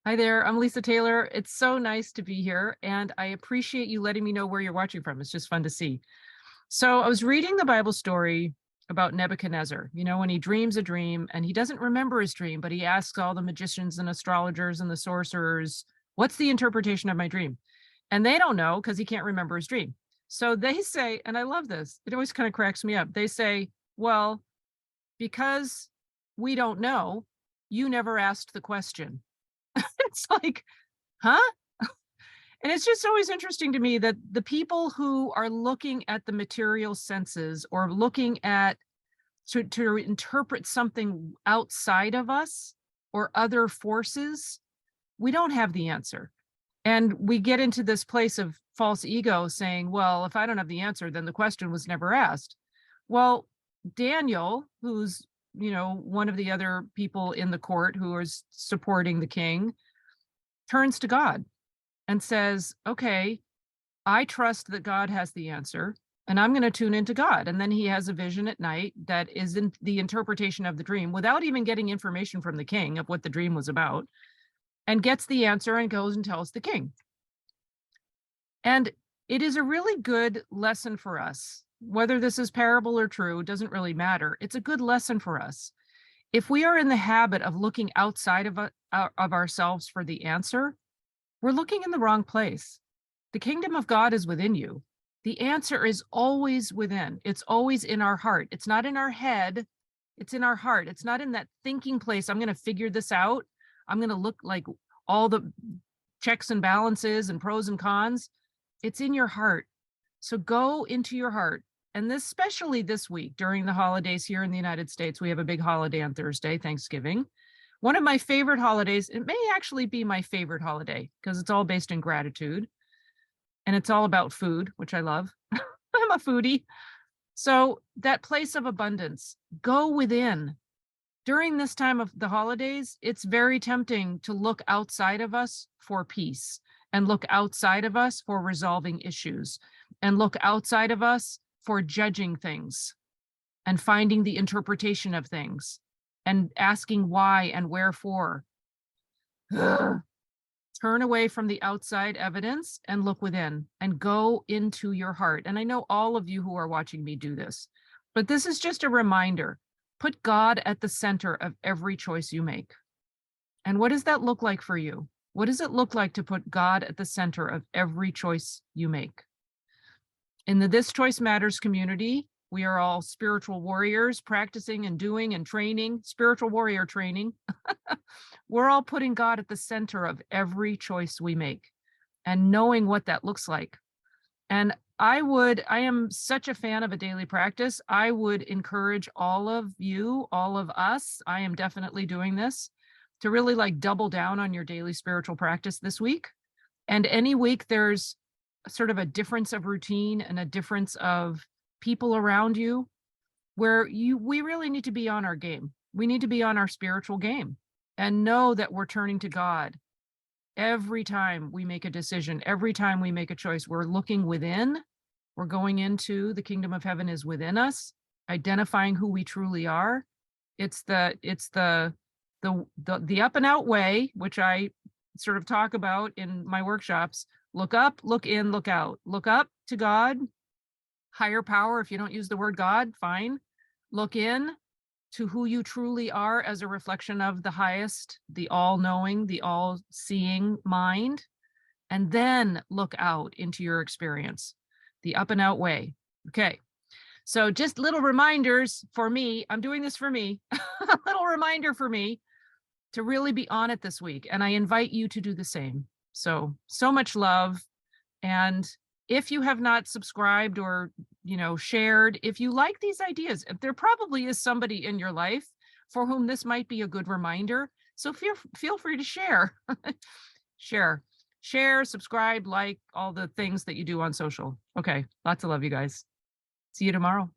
Hi there, I'm Lisa Taylor. It's so nice to be here, and I appreciate you letting me know where you're watching from. It's just fun to see. So, I was reading the Bible story about Nebuchadnezzar, when he dreams a dream and he doesn't remember his dream, but he asks all the magicians and astrologers and the sorcerers, "What's the interpretation of my dream?" And they don't know because he can't remember his dream. So they say, and I love this, it always kind of cracks me up. They say, "Well, because we don't know, you never asked the question." It's like, huh? And it's just always interesting to me that the people who are looking at the material senses or looking at to interpret something outside of us or other forces, we don't have the answer. And we get into this place of false ego saying, well, if I don't have the answer, then the question was never asked. Well, Daniel, who's, one of the other people in the court who is supporting the king, turns to God and says, okay, I trust that God has the answer and I'm going to tune into God. And then he has a vision at night that is in the interpretation of the dream without even getting information from the king of what the dream was about, and gets the answer and goes and tells the king. And it is a really good lesson for us. Whether this is parable or true, doesn't really matter. It's a good lesson for us. If we are in the habit of looking outside of ourselves for the answer, we're looking in the wrong place. The kingdom of God is within you. The answer is always within. It's always in our heart. It's not in our head. It's in our heart. It's not in that thinking place. I'm going to figure this out. I'm going to look like all the checks and balances and pros and cons. It's in your heart. So go into your heart. And this, especially this week during the holidays here in the United States, we have a big holiday on Thursday, Thanksgiving. One of my favorite holidays, it may actually be my favorite holiday because it's all based in gratitude and it's all about food, which I love. I'm a foodie. So that place of abundance, go within. During this time of the holidays, it's very tempting to look outside of us for peace and look outside of us for resolving issues and look outside of us for judging things and finding the interpretation of things and asking why and wherefore. Ugh. Turn away from the outside evidence and look within and go into your heart. And I know all of you who are watching me do this, but this is just a reminder. Put God at the center of every choice you make. And what does that look like for you? What does it look like to put God at the center of every choice you make? In the This Choice Matters community, we are all spiritual warriors practicing and doing and training, spiritual warrior training. We're all putting God at the center of every choice we make and knowing what that looks like. And I am such a fan of a daily practice. I would encourage all of you, all of us, I am definitely doing this, to really like double down on your daily spiritual practice this week. And any week there's sort of a difference of routine and a difference of people around you where we really need to be on our game. We need to be on our spiritual game and know that we're turning to God. Every time we make a decision, every time we make a choice, we're looking within. We're going into the kingdom of heaven is within us, identifying who we truly are. It's the up and out way, which I sort of talk about in my workshops. Look up, look in, look out. Look up to God, higher power. If you don't use the word God, fine. Look in to who you truly are as a reflection of the highest, the all-knowing, the all-seeing mind, and then look out into your experience, the up and out way. Okay. So just little reminders for me. I'm doing this for me. A little reminder for me to really be on it this week. And I invite you to do the same. So much love. And if you have not subscribed or, shared, if you like these ideas, there probably is somebody in your life for whom this might be a good reminder. So feel free to share, share, subscribe, like all the things that you do on social. Okay. Lots of love, you guys. See you tomorrow.